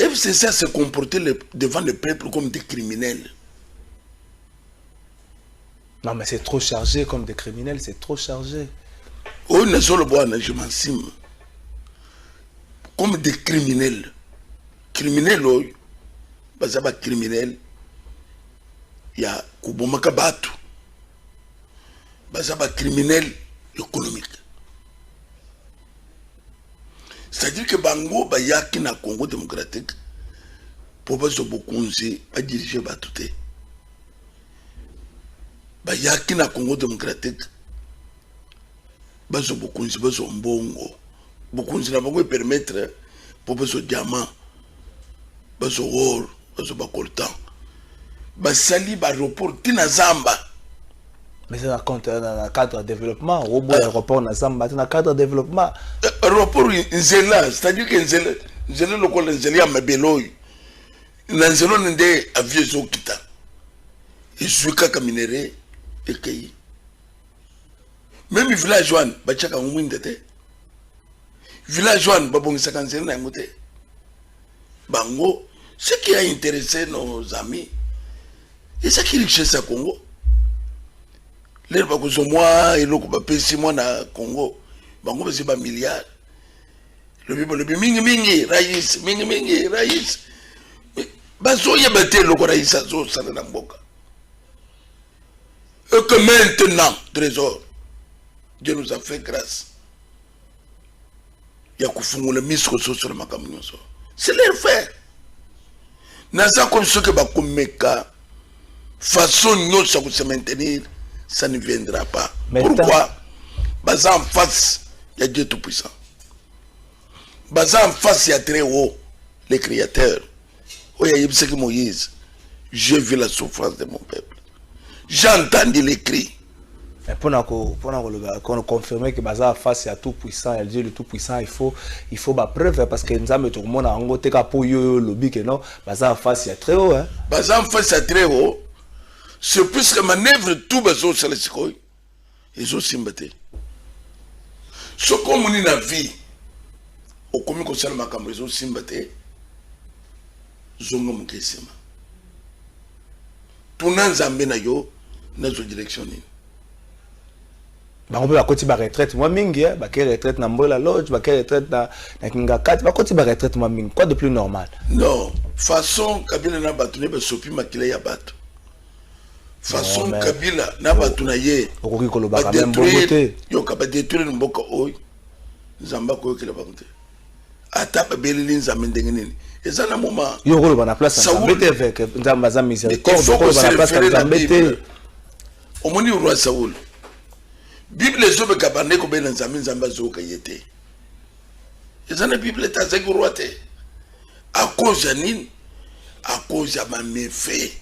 FCC se comportait devant le peuple comme des criminels. Non, mais c'est trop chargé comme des criminels, c'est trop chargé. Oh, ne sont le bois, je m'en cime. Comme des criminels. Criminels, oh, bazaba criminel. Il y a Kubomaka Batu. Bazaba criminel économique. C'est-à-dire que Bango, Bayaki na Congo démocratique, pour bazo bokunzi, a dirigé Batouté. Bayaki na Congo démocratique, bazo bokunzi, bazo mbongo. Bokunzi na bango permettre, pour bazo diamant, bazo or, bazo bakoltan. Basali ba report tina Zamba. Mais c'est dans le cadre de développement. Robot aéroport na Zamba, c'est dans le cadre de développement. Aéroport Nzela, c'est-à-dire que Nzela local Nzela Mabeloy. Nzela nende avion zokita. Et suka kaminere et kei. Même village one, bachaka ngwindete. Village one, babongisa kanzela na ngote. Bango, ce qui a intéressé nos amis, et ce qui richesse à Congo. Les bakozo moi et loko ba pesi moi na Congo. Bango ba ba milliards. Le mingi raïs. Bazo yebete loko raïs azo sala na mboka. Et que maintenant, trésor, Dieu nous a fait grâce. Il y a kufungu le misre sur le makamunyoso. C'est leur fait. Nasa comme ce que bakomeka façon nous ça se maintenir. Ça ne viendra pas. Mais pourquoi? Baza en face, il y a Dieu Tout-Puissant. Baza en face, il y a très haut, les créateurs. Oh, il y a Moïse. J'ai vu la souffrance de mon peuple. J'ai entendu les cris. Mais pour nous confirmer que Baza en face, il y a Tout-Puissant, il y a Dieu le Tout-Puissant, il faut la preuve parce que nous avons tout le monde en gros, pour lobby que non, Baza en face, il y a très haut. Hein? Baza en face, il y a très haut. C'est plus que manœuvre tout bazo sur les sikoy. Ils ont simbaté. Ce qu'on a na vie, au commun qu'on s'est le macam, ils ont simbaté. Zongo mukesema. Tout nan zambe na yo, na zo direction ni. Bah on peut à côté ba retraite moi mingi ba ke retraite na Mbola Lodge, ba ke retraite na Kinga 4, ba côté ba retraite moi mingi. Quoi de plus normal? Non, façon Kabila na batune ba sopi makile ya bato. Façon Kabila na batuna ye okoki koloba ka même bobote yo ka ba détruire mboka oy Zamba ko kila bangote ata ba belili nzambe ndenge nini eza na moment yo koloba na place Nzambe te avec Nzamba za miséricorde koloba na place Nzambe te omoni roi Saoul Bible zo be kabane ko be Nzamba zo ka yete eza na Bible ta za ko roi te à cause ya nini à cause ya ma méfait.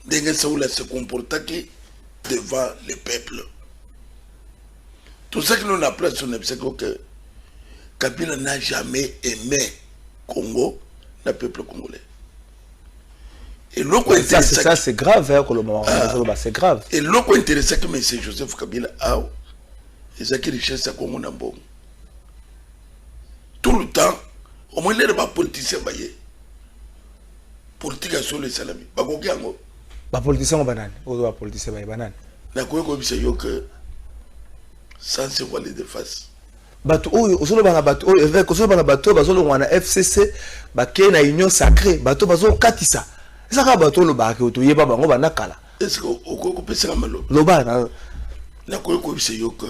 Dengue Saoul se comportait devant le peuple. Tout ça que nous appelons son c'est que Kabila n'a jamais aimé Congo, le peuple congolais. Et l'autre intéressant, ça c'est grave, hein, c'est grave. Et l'autre intéressant que M. Joseph Kabila a, et ça qui richesse à Congo n'a bon. Tout le temps, au moins il n'est pas politicien, politique sur les salami. Les politiciens sont bananes. Les politiciens sont bananes. Je sais que sans se voiler de face. Bato osolo bana bato évêque osolo bana bato bazolo wana FCC bakena union sacrée bato bazo katisa ezaka bato lo ba ke otoyeba bango bana kala est-ce que okoko pesa malo lo bana na ko bise yo que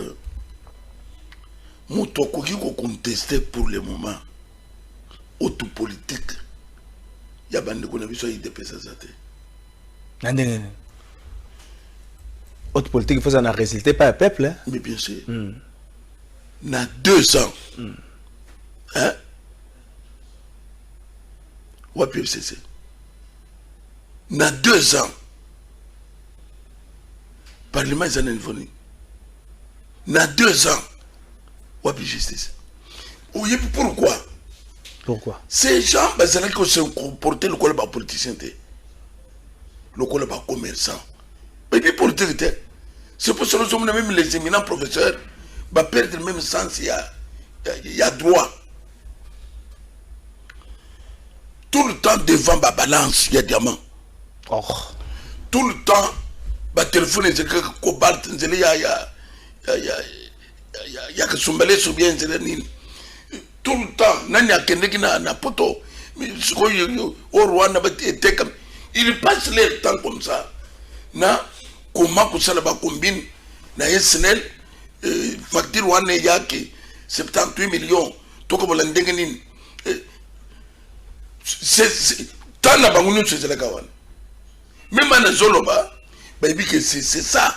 moto koki ko contester pour le moment auto politique ya bande ko na biso IDP ça zate nandene auto politique il faut ça na résulter pas un peuple hein? Mais bien sûr na 2 ans hein wapi FCC na 2 ans parlement est venu na 2 ans wapi justice oui pourquoi ces gens bazana qui se comporter le col politicien le col commerçant mais puis politique c'est pour ça que même les éminents professeurs va perdre le même sens, il y a droit. tout le temps devant ma balance, il y a diamant. Oh. Tout le temps, ma téléphone, c'est que cobalt, il y a que sombele sur bien, tout le temps, nani a kendeki na poto, il passe le temps comme ça. Na comment que ça va combine na SNL facture wane yake 78 millions to ko bolandenge nini c'est tant la bangunu c'est la kawan même na zoloba baby que c'est ça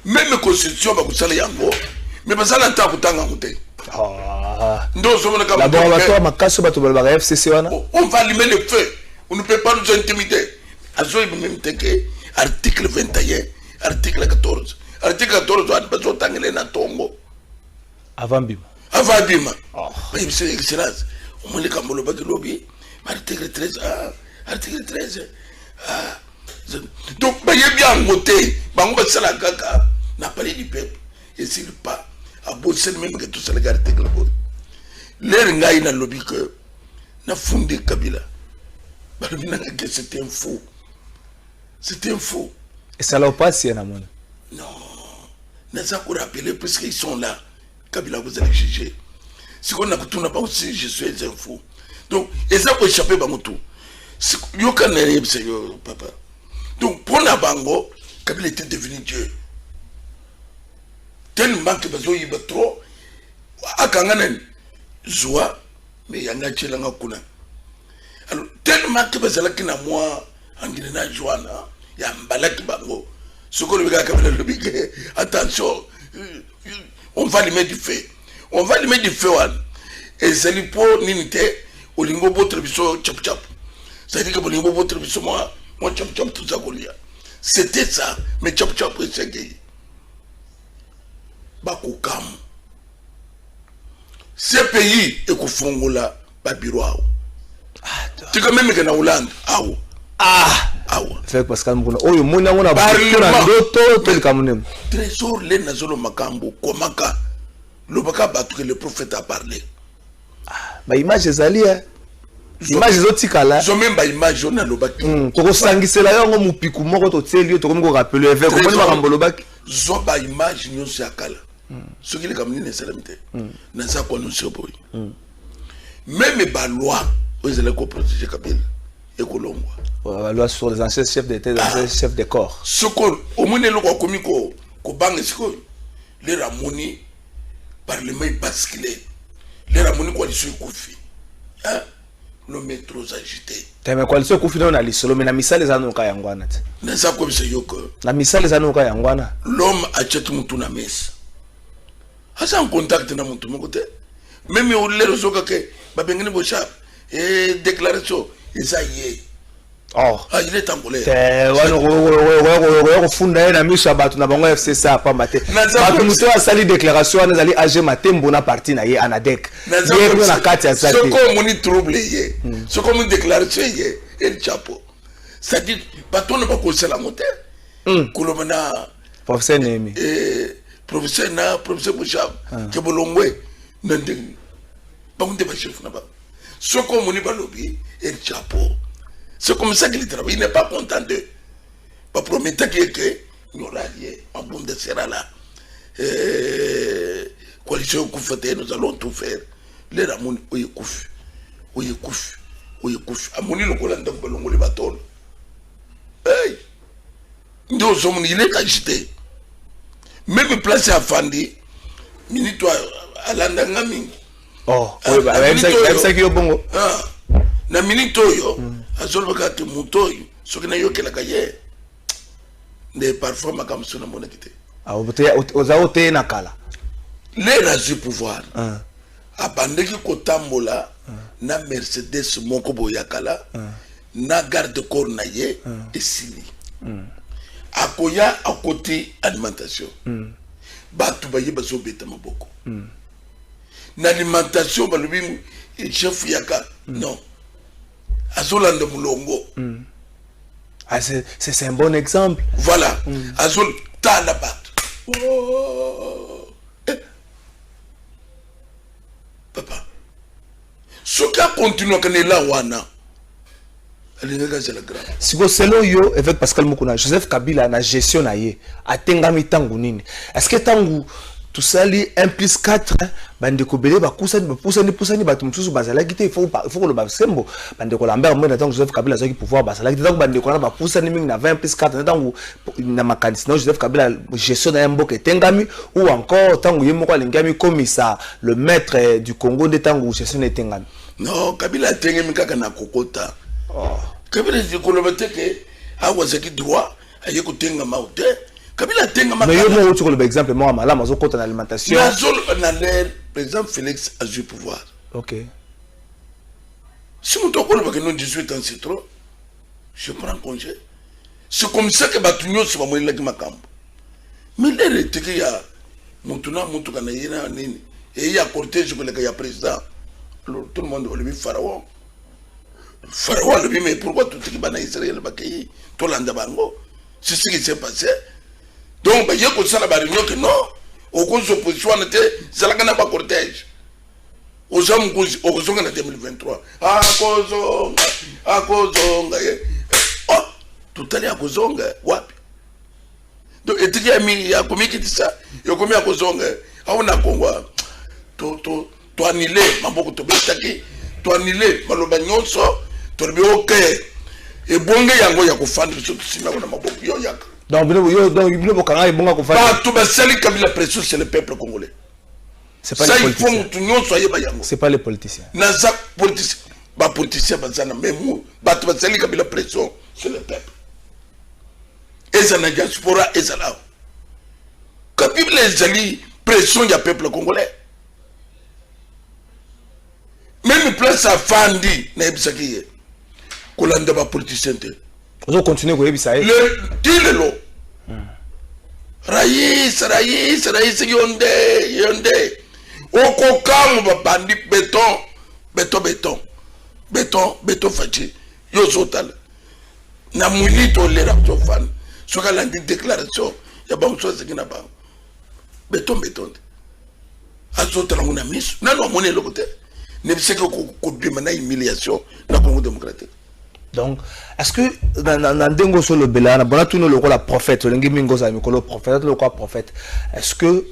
même constitution ba kusala yango mais ba sala ta kutanga mute ndo so mona ka laboratoire makaso bato ba FCC wana on va allumer le feu, on ne peut pas nous intimider. Azoy même teke article 21 article 14 article 14 on va tangele na tongo avant bima mais c'est excellence on me le kambolo ba lobby article 13 article 13 donc ba bien ngoté bango ba sala kaka na parler du peuple et s'il pas à bosser même que tout ça le article bo l'air ngai na lobby que na fondé Kabila ba que c'était un fou. C'était un faux. Et ça l'a pas si non. Non. N'a pas rappelé parce qu'ils sont là. Kabila vous allez juger. Si on a tout n'a pas aussi je suis un fou. Donc et ça pour échapper ba mutu. Yo kanere yo papa. Donc pour la bango Kabila était devenu Dieu. Tellement que bazo yiba trop akangana joie mais yanga chelanga kuna. Alors tellement que bazala kina moi angina joana ya mbalaki bango soko le gars Kabila le big attention on va lui mettre du feu one et c'est lui pour ninité olingo botre biso chap chap ça dit que olingo botre biso moi chap chap tout ça golia c'était ça mais chap chap c'est gay bako kam ce pays et ko fongola ba biro tu quand même que na Hollande fait parce que mkono oyo mona ngona bakura ndoto tel kamunem trésor le nazolo makambo komaka lobaka batu que le prophète a parlé ba image ezali image zotikala zo même ba image na lobaki to kosangisela yango mupiku moko to tieli to komiko rappeler avec ko makambo lobaki zo ba image nyonso yakala soki le kamuni ne salamite na sa ko no soboy même ba loi ozela ko protéger Kabila et Kolongwa. La loi sur les anciens chefs d'État, les anciens chefs de corps. Ce qu'on au moins le quoi comme ko bang siko les ramoni parlement basculé les ramoni coalition kufi hein le métro agité mais coalition kufi na lisolo mais na misale za noka yangwana te na ça comme c'est yoko na misale za noka yangwana l'homme a chetu mutu na mesa asa en contact na mutu moko te même au le resoka ke ba bengene bo chap et déclaration ça y est. Oh, il est en colère. On funda na misha batu na bango FCC a pas maté. Batu muto a sali déclaration on allait age matembo na parti na ye anadek. Ye na kati ya sali. Ce comme on trouble ye. Ce comme une déclaration ye el chapeau. Ça dit batu ne pas conseiller la moteur. Kolomana professeur Nemi. Professeur Bouchab ke bolongwe ndeng. Ba munde ba chef na ba. Ce comme on ba lobby el chapeau. C'est comme ça qu'il travaille. Il n'est pas content de. Pas promettre que nous allions en bon de serra là. Coalition Koufate, nous allons tout faire. Les Ramon, Oyekouf. Amoni le Colanda Bolongo le bâton. Hey! Nous sommes il est agité. Même placé à Fandi, minute à l'Andangami. Oh, oui, bah, même ça qui est bon. Na minute oyo azolbaka te mutoyo soki na yoke la kaye ne parfois makamso na mona kite ozaote na kala les razu pouvoir abandeki kotambola na Mercedes moko boyakala na garde corps na ye esili akoya à côté alimentation batu baye bazobeta maboko na alimentation balobi chef yaka non Azol de Moulongo. C'est un bon exemple. Voilà. Azol Talabat. Oh. Papa. ce qui a continué à là wana si vous selon yo avec Pascal Mukuna Joseph Kabila na gestion na ye atengami tangu nini est-ce que tangu tout ça li 1 plus 4 bande ko belé ba poussani ba tumtusu bazala kité il faut que le basembo bande ko Lambert moi tangu Joseph Kabila zaki pouvoir bazala kité tangu bande ko na ba poussani mingi na 20 plus 4 tangu na makanisi na Joseph Kabila gestion na mboka tengami ou encore tangu yemo ko lingami commissaire le maître du Congo de tangu gestion na tengami non Kabila tengami kaka na kokota Kabila dit que le que awazaki droit aye ko tenga maute Kabila tenga ma. Mais yo mo tu le exemple moi mala mazo kota na alimentation. Na zone na l'air président Félix a eu pouvoir. OK. Si mon toko le non 18 ans c'est trop. Je prends congé. C'est comme ça que batunyo se va moyen la makambo. Mais l'air était que ya mutuna mutu kana yina nini et il y a cortège que le président. Alors tout le monde va lui pharaon. Pharaon lui mais pourquoi tout qui bana Israël bakay to landa bango c'est ce qui s'est passé donc ba yeko sala ba réunion que non au cause opposition était sala kana ba cortège aux hommes au cause en 2023 à cause oh tout allait à cause wapi donc et tu as mis ya komi qui ça yo komi à cause a on a kongwa to annuler maboko to betaki to annuler maloba nyonso to be okay et bonge yango ya kufanda surtout sima na maboko yo yaka donc bino bokanga ibonga kufanda ba to basali Kabila pression c'est le peuple congolais c'est pas les politiciens c'est pas les politiciens naza politicien ba politicien bazana même ba to basali Kabila pression c'est le peuple et ça na diaspora et ça là Kabila zali pression ya peuple congolais même place à Fandi na ebisaki kolanda ba politicien te ozo continuer ko ebisa le dilelo Raïs yonde okokamu ba bandi béton fachi yo zotal na mulito lera zofan soka landi déclaration ya ba msoza kina ba béton azotala nguna miso nano mone lokote ne sais que ko bima na humiliation na Congo démocratique. Donc est-ce que dans dengo sur le belana bona tout le la prophète lengi mingo za mikolo prophète le quoi prophète est-ce que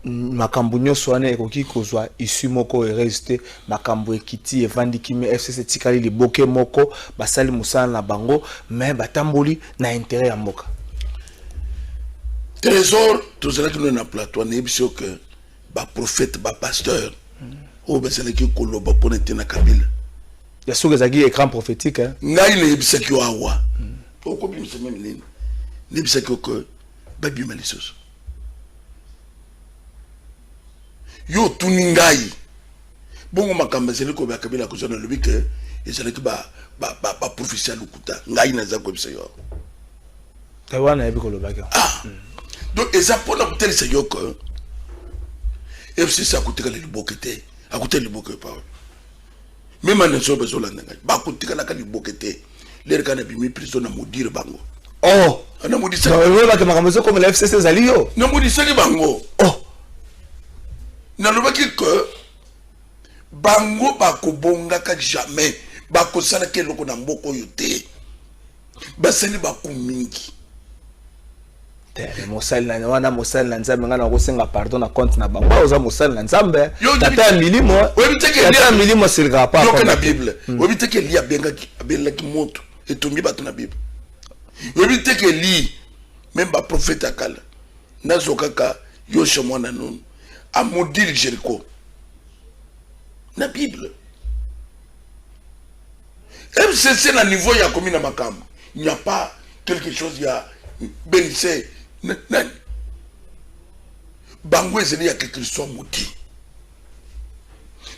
makambo nyonso wana ekoki kozwa isu moko resté makambo ekiti evandi kimi FCC tikali liboke moko basali musana na bango mais batamboli na intérêt ya mboka trésor tout cela qui nous na plateau na ebiso que ba prophète ba pasteur o basali ki koloba pona tena Kabila ya soga zagi écran prophétique hein ngai ne ebisa ki awa o ko bi mse même nini ne ebisa ki ko ba bi malisos yo tuningai bongo makamba zeli ko ba Kabila ko zona lobi que ezali ki ba prophétie lukuta ngai na za ko bisa yo tawana ebi ko lobaka donc eza pona kutelisa yo ko FCC akutika le libokete akuté le boke pa même en so besola ndanga ba kutika la ka libokete le kana bi mi prison na modire bango oh ana modisa no ba ke makambo comme la FCC zaliyo na modisa ki bango oh na lobaki que bango ba ko bonga ka jamais ba ko sala ke loko na mboko yote ba sali ba ku mingi mosali na wana mosali na nzambe ngana ko senga pardon na compte na bango oza mosali na nzambe tata milimo tata milimo silga pa ko na bible obite ke li abenga ki moto etombi bato na bible obite ke li même ba prophète akala nazo kaka yo shomona non a modile Jericho na bible FCC na niveau ya commune makambo il n'y a pas quelque chose ya benissé bango ezeli ya quelque soit moti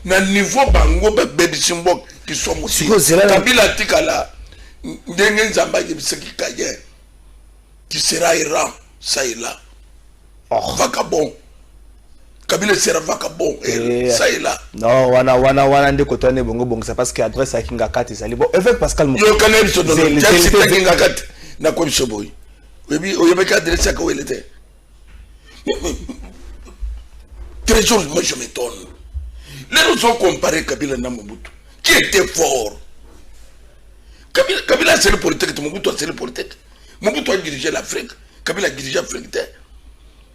na niveau bango ba baby symbol qui sont moti Kabila tikala ndenge nzamba yebisaki kaye qui sera Iran ça est là vagabond Kabila sera vagabond ça est là non wana ndeko tone bongo bongo ça parce que adresse à Kinga Kati sali bon avec Pascal Mouko yo kanel so do Kinga Kati na ko bisoboy oui oyebeka adresse ka welete trésor moi je m'étonne Là, nous avons comparé Kabila et Mobutu. Qui était fort? Kabila c'est le politique, Mobutu c'est le politique. Mobutu a dirigé l'Afrique. Kabila a dirigé l'Afrique.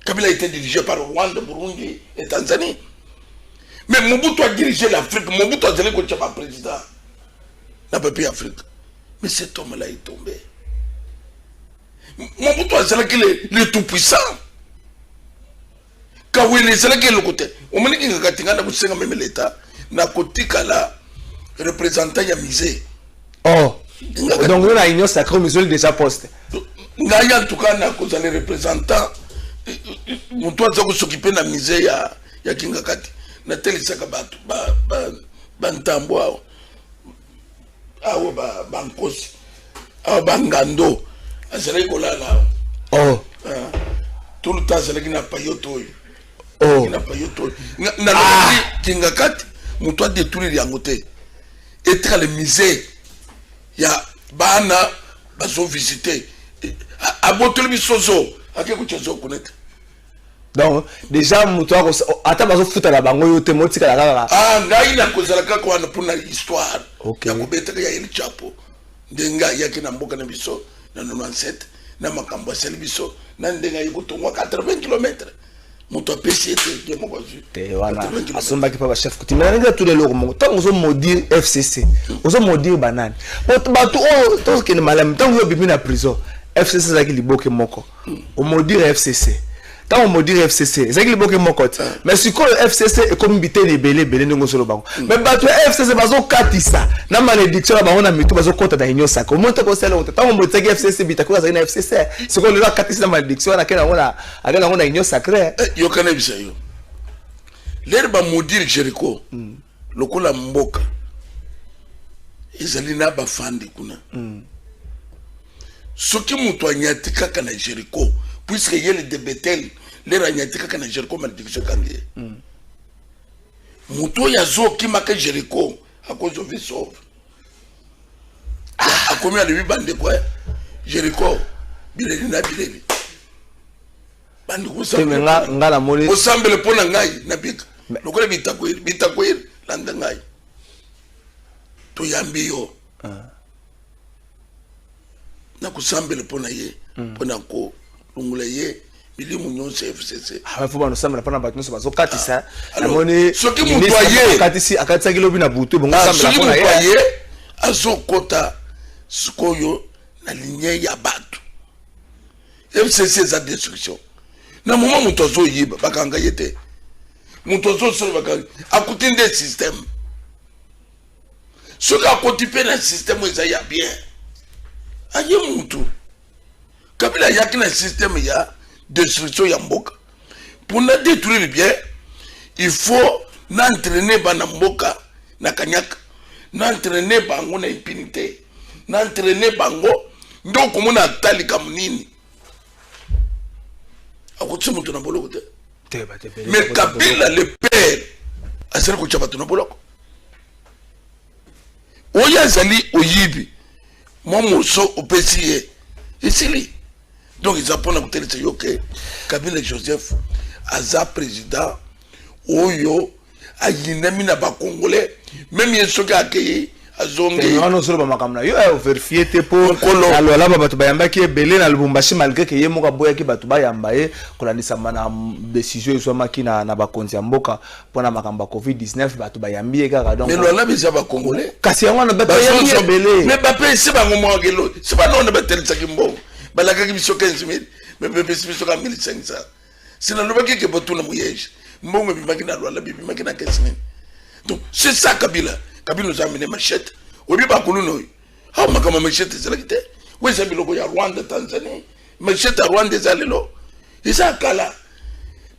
Kabila a été dirigé par Rwanda, Burundi et Tanzanie. Mais Mobutu a dirigé l'Afrique. Mobutu a dit que tu n'as pas président. N'a pas pu Afrique. Mais cet homme-là est tombé. Mobutu a dit qu'il est le tout-puissant. Kawele, c'est là qu'il est le côté. On m'a dit qu'il y a même l'État. N'a côté qu'à la représentant y a misé. Oh. Donc nous, la Union sacrée, nous avons déjà posté. En tout cas, nous avons les représentants. Nous devons s'occuper de la misère. Il y a Kingakati. Na tele saka bantambo awo bankosi awo bangando azali kolala oh tout le temps azali na payoto oh na payoto na Kingakati muto détruire yango te etra le misère ya bana bazo visiter abotoli bisozo akekuchozo connaître. Donc déjà muto ata bazo futa la bango yote motika la kaka ngai na kozala kaka wana pona histoire okay. Ya kubetaka ya El Chapo ndenga yake na mboka na biso na 97 na makambo ya seli biso na ndenga yikutongwa 80 km muto apesi ete moko zu te wana asomba ki pa ba chef kutimela ndenga tous les lors mongo tango zo maudire FCC ozo maudire banane batu o to ke malam tango yo bibi na prison FCC zaki liboke moko o maudire FCC. Quand on me dit FCC, c'est qu'il y a beaucoup de mais si le FCC est comme bité les belés, belés ne sont pas. Mais le FCC va se casser ça. La malédiction va on a mis tout va se compter dans l'union sacrée. Comment tu peux se l'autre? Quand on me dit FCC, bité quoi ça une FCC? C'est qu'on le a casser la malédiction à laquelle on a union sacrée. Yo connais bien yo. L'herbe maudire Jericho. Le coup la mboka. Ils allaient na fandi kuna. Ce qui m'outouagnati kaka na Jericho. Puisque il y a les de Bethel, les ragnatika kana Jericho malédiction kandié. Mouto yazo qui marque Jericho à cause de vie sauve. À combien de 8 bandes quoi? Jericho, bileli na bileli. Bande ko sa. Ngala moli. O semble pour na ngai na bika. Lokole bitakoir landa ngai. To yambi yo. Na ko semble pour na ye, pour na ko Longoleye, Billy Mounion CFCC. Ah, faut pas nous semble pas na battu sur bazokati ça. Ce qui nous voyait, katisi akatsa kilobi na butu bongo semble pas na voyait azokota skoyo na ligne ya batu. FCC za destruction. Na moment mutozo yiba bakanga yete. Mutozo so bakanga akutinde système. Ce qui a contipé dans le système ils ya bien. Aye mutu. Kabila yaki na système ya destruction ya mboka. Pour na détruire bien, il faut n'entraîner bana mboka na kanyaka, n'entraîner bango na impunité, n'entraîner bango ndoko mona tali kamunini. Akutse mutu na boloko te. Mais Kabila le père asere ko chapatu na boloko. Oya zali oyibi. Momo so opesiye. Isili. Donc ils apprennent à côté de ce Kabila Joseph, Aza président, Oyo, Ayinami na ba Congolais, même il sont accueillis à Zongue. Non, non, seulement ma caméra. Yo, vérifier tes pour. Alors là, batu bayamba qui est belé na Lubumbashi malgré que yemo kaboya ki batu bayamba kola nisama na décision soit makina na ba konzi mboka pona makamba COVID-19 batu bayambi kaka donc. Mais là bisa ba Congolais. Kasi yango na batu bayambi belé. Mais ba pe c'est ba ngomo ngelo. C'est pas non na batel sakimbo. Balaka biso 15 000 mais biso 1500 c'est la lobaki que botu na muyej mbongo bimaki na lwala bimaki na 15 000 donc c'est ça Kabila nous a amené machette obi ba kuluno ha makama machette c'est la kite oui c'est biloko ya Rwanda Tanzanie machette à Rwanda zalelo isa kala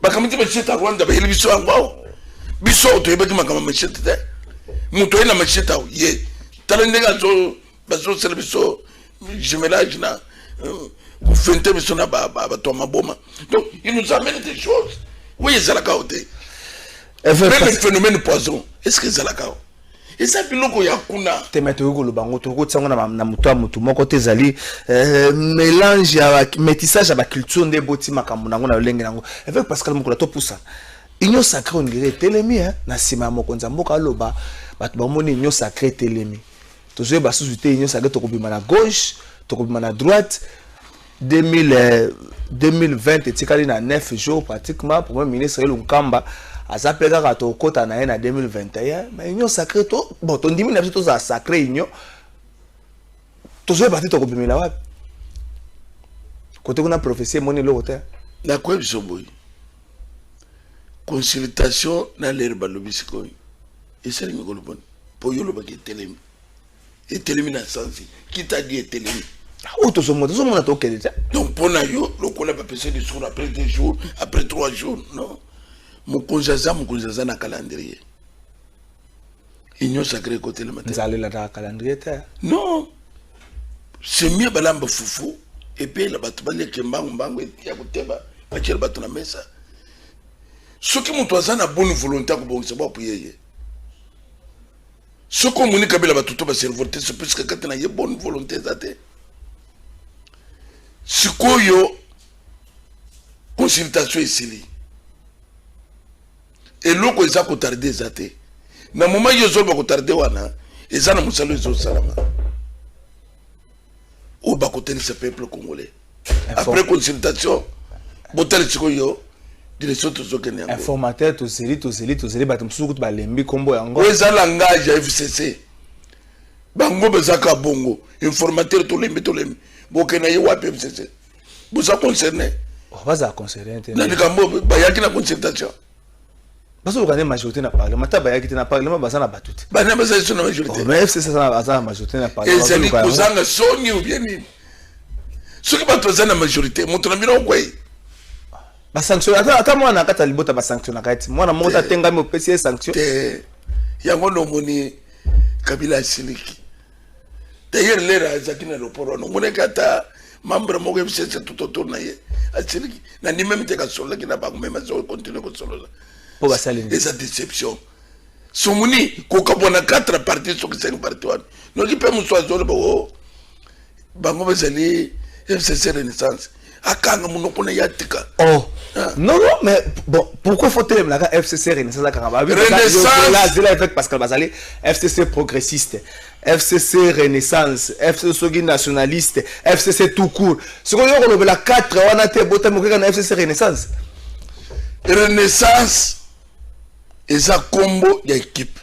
bakamiti machette à Rwanda ba yeli biso angwa biso to yebaki makama machette te muto ina machette au ye talendenga zo baso service je mélange na fente bisona ba toma boma donc il nous amène des choses oui zalaka ote même le phénomène poison est-ce que zalaka et ça biloko ya kuna te mettre ko lubango to ko tsanga na mutu moko te zali mélange ya métissage ya ba culture nde boti makambo nango na lenge nango avec Pascal Mukula to poussa union sacrée on dirait telemi hein na sima mokonza mboka loba bato bamoni union sacrée telemi toujours ba sous union sacrée to kobima na gauche to kobima na droite 2020 etikali na 9 jours pratiquement premier ministre Lunkamba azapeka ka to kota na ye na 2021 mais union sacrée to bon to ndimi na biso to za sacrée union toujours parti to kobimela wapi côté kuna prophétie moni lo côté na quoi biso boy consultation na l'air balobisiko et c'est le bon pour yo lo ba telemi et telemi na sensi qui t'a dit telemi oh to so mona to kele donc pour na yo lo ko la ba passer des jours après 2 jours après 3 jours non mon konjaza na calendrier union sacrée côté le matin nzale la calendrier non c'est mieux balamba fufu et puis la batu bale kembangu mbangu ya kuteba bachela batu na mesa soki mutu aza na bonne volonté akobongisa ba puyeye soko muni kabila batu to ba servote c'est parce que quand na ye bonne volonté zate sikoyo consultation isili et loko eza ko tarder zate na moment yo zo ba ko tarder wana eza na musalo zo salama ou ba ko tenir ce peuple congolais après consultation botel sikoyo direction to zo kenya informateur to zeli bato msuku to balembi kombo yango eza langage ya FCC bango bezaka bongo informateur to lembi bokena ye wapi FCC boza concerné baza concerné na likambo bayaki na consultation baso ko majorité na parlement ta bayaki na parlement baza na batuti bana baza sur na majorité mais FCC baza na majorité na parlement ezali kozanga songi ou bien nini soki bato baza na majorité moto na bino kwei ba sanction ata mwana kata libota ba sanction na kati mwana mota tengami opesi sanction yango no moni Kabila siliki d'ailleurs l'era zakina le poro no moni kata membre mo FCC tout autour na ye asiliki na ni même te ka solo ki na ba même zo continuer ko solo la pour ba saline et sa déception somuni ko kabona 4 parties sur 5 parties no ki pe mo so zo bo bango bezali FCC Renaissance akanga munokona yatika oh non mais bon pourquoi faut-il la FCC Renaissance la Renaissance là avec Pascal Bazali FCC progressiste FCC Renaissance FCC sogi nationaliste FCC tout court ce qu'on y a la 4 on a été botam ko na FCC Renaissance eza combo ya équipe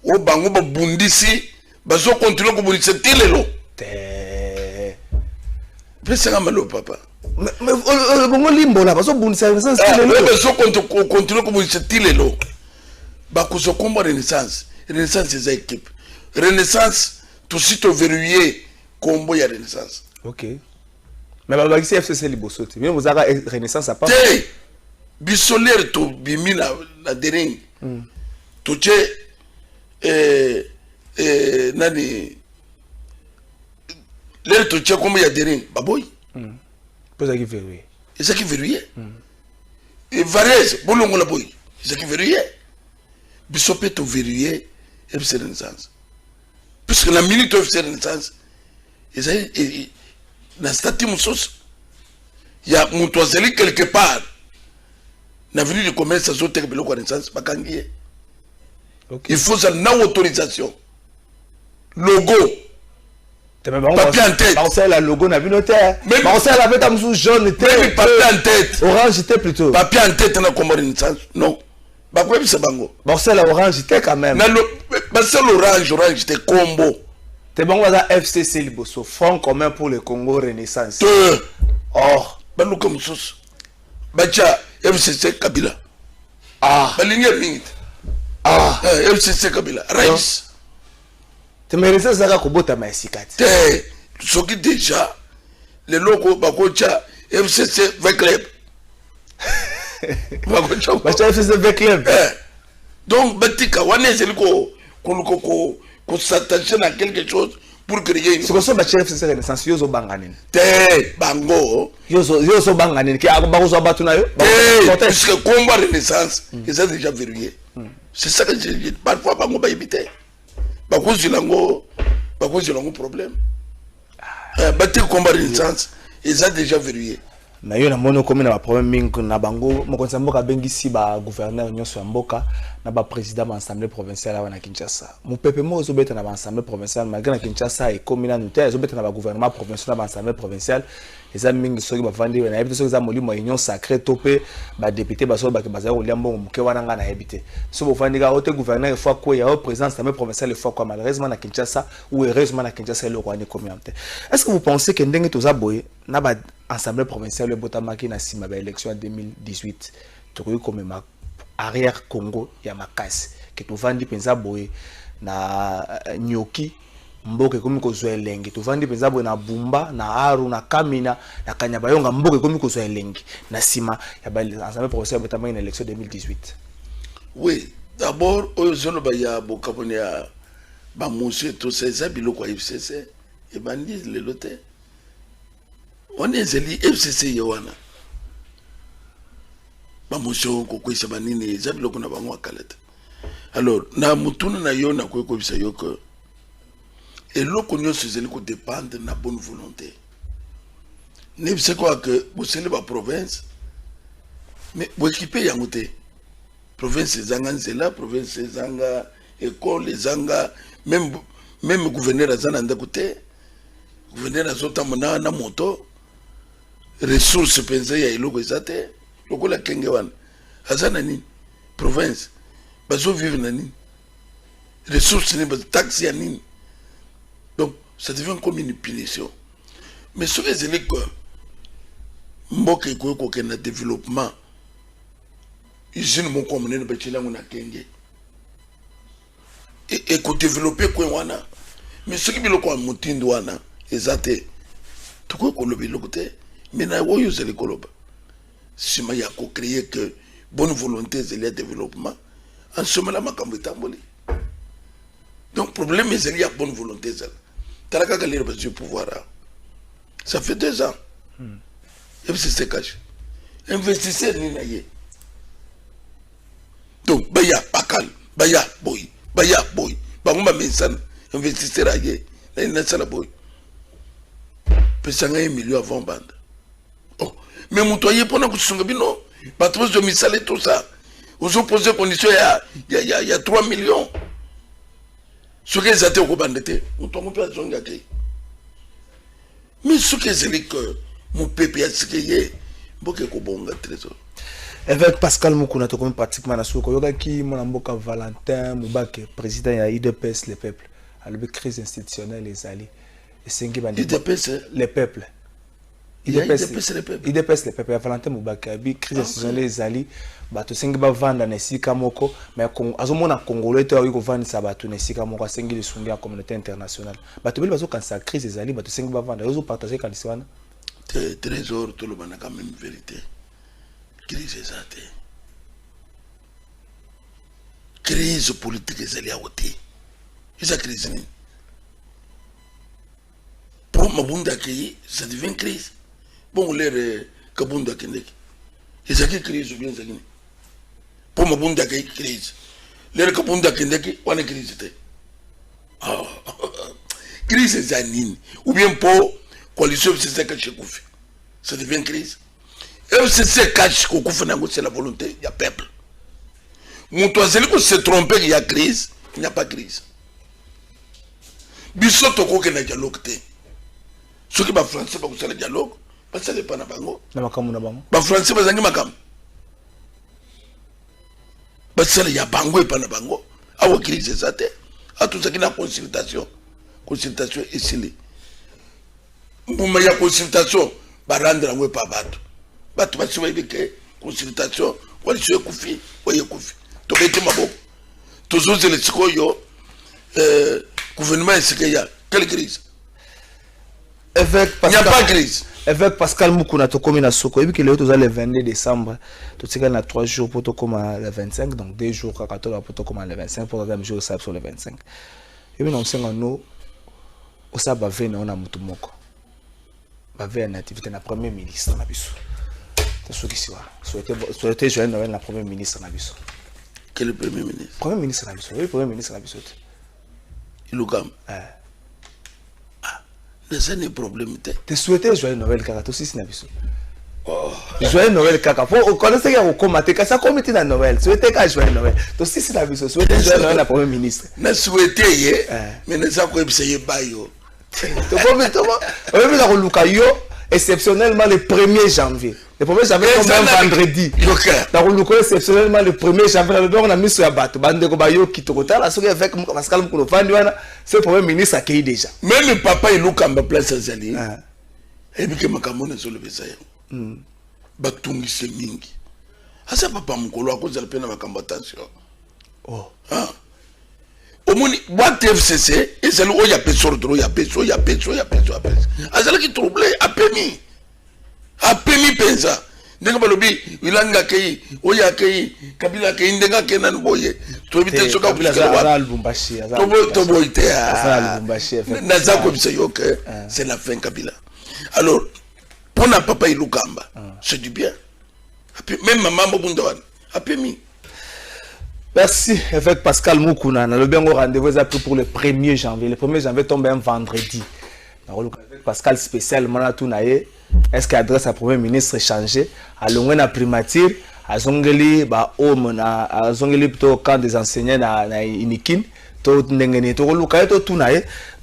o bango ba bundisi bazo continuer ko bundisa tilelo pesa malo papa mais bongo limbo là bazo bundisa Renaissance tilelo bazo continuer ko bundisa tilelo ba ko so combo Renaissance eza équipe Renaissance tout site verrouillé combo ya Renaissance OK mais ba bagisi FCC libosote mais vous avez Renaissance à part bisolaire to bimina na dering to che nani l'air to che comme ya dering baboy posa ki verrouillé ça qui verrouillé et Varese bolongo la boy ça qui verrouillé bisope to verrouillé et c'est Renaissance puisque la minute of Renaissance et na statut musos ya mutoazeli quelque part l'avenue du commerce ça saute que le Renaissance bakangi il faut ça na autorisation logo papier en tête on sait la logo na notaire on sait la bête amsou jaune était papier en tête orange était plutôt papier en tête na comme Renaissance non ba quoi bisa bango on sait la orange était quand même na c'est l'orange était combo t'es bon là FCC liboso front commun pour le Congo Renaissance or ba lu comme sous bacha FCC Kabila balingi mingi FCC Kabila Rais te merece ça ko bota ma sikati te soki déjà les locaux bakocha FCC Club bacha FCC Club donc batika wane c'est ko s'attacher à quelque chose pour créer une ce que ça bacha FCC Renaissance yozo banganini te bango yozo banganini ki bakozo batuna yo parce que combat Renaissance ils ont déjà verrouillé c'est ça que je dis parfois bango ba éviter bakozo lango problème batik combat Renaissance ils ont déjà verrouillé na yo na mono comme na problème mingi na bango mokonzi mboka bengisi ba gouverneur nyonso ya mboka na ba président ba assemblée provinciale wana Kinshasa mupepe mo zo beta na ba assemblée provinciale malgré na Kinshasa et comme na notaire zo beta na ba gouvernement provincial na ba assemblée provinciale eza mingi soki ba vandi na yebite soki za molimo union sacrée topé ba député ba so ba baza ko liambo muke wana nga na yebite so bo vandi ga ote gouverneur fois quoi ya président assemblée provinciale fois quoi malheureusement na Kinshasa ou heureusement na Kinshasa le roi ni communauté. Est-ce que vous pensez que ndenge toza boye na ba assemblée provinciale le botamaki na sima ba élection en 2018 tokoki comme ma arrière Congo ya makasi que to vandi penza boye na nyoki mboke komi kozwa elenge to vandi penza boye na Bumba na Aru na Kamina na Kanyabayonga mboke komi kozwa elenge na sima ya ba assemblée provinciale botamaki na élection 2018. Oui, d'abord au zone ba ya bokapone ya ba monsieur tout ça biloko FCC et bandi le loté. On est zeli FCC yawana. Ba monsieur ko kwisa banini zabiloko na bango akaleta. Alors na mutuna na yo na ko bisa yo que et loko nyonso zeli ko dépendre na bonne volonté. Ne c'est quoi que vous c'est la province mais vous équipez yangote. Province zanga nzela, province zanga école zanga même gouverneur azana ndakote. Gouverneur azota mona na moto. Ressources pensées ya iloko ezate lokola kenge wana azana nini province bazo vivre na nini ressources ni taxes ya nini donc ça devient comme une punition mais ce que c'est que mboka ko ke na développement usine mon communé na betila ngona kenge et ko développer ko wana mais ce qui biloko mutindo wana ezate to ko lobi lokote. Mais na wo yose le koloba sima ya ko créer que bonne volonté c'est le développement en ce moment makambo tamboli donc problème c'est il y a bonne volonté ça taraka ka lire du pouvoir ça fait 2 ans et c'est se cache investisseur ni naye donc baya bakal baya boy bangoma mensan investisseur aye na sala boy pesanga 1 million avant bande. Oh, mais mon toyer pendant que tu sont bino, pas trop de misale tout ça. Vous opposez condition il y a 3 millions. Ce que les athées au bandité, on tombe pas de zongaki. Mais ce que c'est que mon pépé a séqué, beaucoup de bon trésor. Avec Pascal Mukuna, tu comme pratiquement na soko yoga ki mon amboka Valentin Mubake, président ya IDPS les peuples, à la crise institutionnelle les alliés. Et c'est IDPS les peuples. IDPS les peuples. Valentin Mubake, bi crise institutionnelle les alliés. Bato sengi ba vanda na sika moko, mais azomona congolais to ko vanda sa bato na sika moko sengi le sungi en communauté internationale. Bato beli bazo kansa crise les alliés, bato sengi ba vanda, ozo partager quand c'est wana. Trésor tout le monde a quand même vérité. Crise ezate. Crise politique ezali a wote. Esa crise ni. Pour mabunda ki ça devient crise. Bon l'air kabunda kendeki. Esa ki crise ou bien ça ni. Pour mabunda ki crise. L'air kabunda kendeki wana crise te. Ah. Crise ezanini ou bien pour coalition c'est que chekoufi. Ça devient crise. FCC cache qu'on c'est la volonté, il y a peuple. Mon toiselle qu'on se tromper, il y a crise, il n'y a pas crise. Bissoto qu'on a dialogue. Ceux qui sont français, parce que c'est le dialogue, parce que c'est pas na bango. Les français, parce que makam. Parce que il y a bango et pas na bango. Ah ouais, crise c'est ça. À tout ça qui n'a consultation ici. Pour il y a consultation, bah rendre en pas battre. Bato basi wa ibeke consultation wali sio kufi waye kufi to bete mabo to zoze le sikoyo gouvernement sikeya quelle crise avec Pascal, il n'y a pas crise avec Pascal Mukuna to komi na soko et puis que le to za le 22 décembre to tika na 3 jours pour to koma le 25 donc 2 jours ka to pour to koma le 25 pour même jour ça sur le 25 et puis on senga no o sa ba vena ona mutu moko ba vena activité na premier ministre na biso. Souhaitez joindre Noël la première ministre Nabiso. Quel est le premier ministre? Premier ministre Nabiso. Oui, premier ministre Nabiso. Il est comme. Ah. Mais ça n'est pas problème. Tu souhaitais joindre Noël car tu aussi Nabiso. Joyeux Noël kaka. Vous connaissez qu'il y a au comité, ça comité dans Noël. Souhaitez qu'à Joyeux Noël. Donc si c'est la vie, souhaitez Joyeux Noël à Premier ministre. Na souhaité, mais ne ça quoi essayer bayo. Exceptionnellement le 1er janvier. Le 1er janvier tombe un vendredi. Exceptionnellement le 1er janvier, on a mis sur la batte. Bande ko bayo ki tokota la soki avec Pascal Mukuna fandi wana, c'est le premier ministre accueilli déjà. Même le papa il look en place azali. Et puis que makamona sur le besaya. Batungi se mingi. Asa papa mukolo akoza pena makambatation. Oh. Ah. Omoni what FCC et c'est le oya pesor dro ya peso ya peso ya peso ya peso. Azala ki troublé apemi pensa. Ndenga balobi ilanga kei oya kei kabila kei ndenga kenan boye. To bite soka kabila za Lubumbashi. To boite za Lubumbashi. Naza ko bisa yo que c'est la fin kabila. Alors pour na papa ilukamba, c'est du bien. Même maman Mobundawan apemi. Merci, avec Pascal Mukuna. Le bien rendez-vous est pris pour le 1er janvier. Le 1er janvier tombe un vendredi. Avec Pascal spécialement à Tounaye. Est-ce que l'adresse à Premier ministre est changée? À l'ongé na primature, à Zongeli, à Zongeli plutôt au camp des enseignants à Inikin.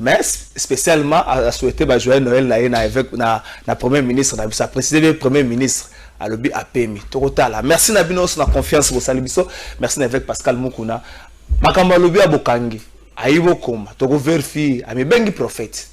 Mais spécialement à souhaiter joyeux Noël avec le Premier ministre. Ça précise le Premier ministre. Alobi apemi tokotala merci na bino na confiance au salibiso merci avec Pascal Mukuna makambo alobi abokangi ayibo koma toko vérifier ami bengi prophète.